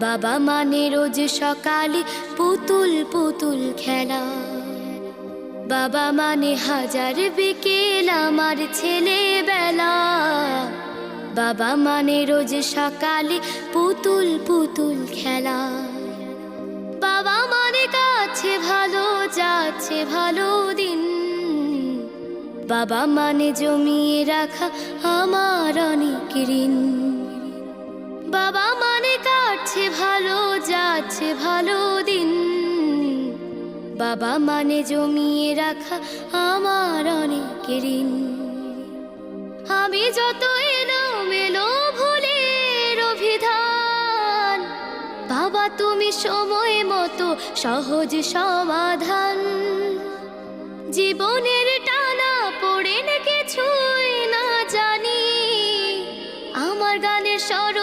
বাবা মানে রোজ সকালে পুতুল পুতুল খেলা। বাবা মানে হাজার বিকেল আমার ছেলেবেলা। বাবা মানে রোজ সকালে পুতুল পুতুল খেলা। বাবা মানে কাছে ভালো যাচ্ছে ভালো দিন। বাবা মানে জমিয়ে রাখা আমার অনেক ঋণ। বাবা মানে কাটছে ভালো যাচ্ছে ভালো দিন। বাবা মানে জমিয়ে রাখা আমার অনেক ঋণ। আমি যত এলোমেলো ভুলের অভিধান, বাবা তুমি সময় মতো সহজ সমাধান। জীবনের টানা পড়ে কিছুই না জানি, আমার গানের স্বর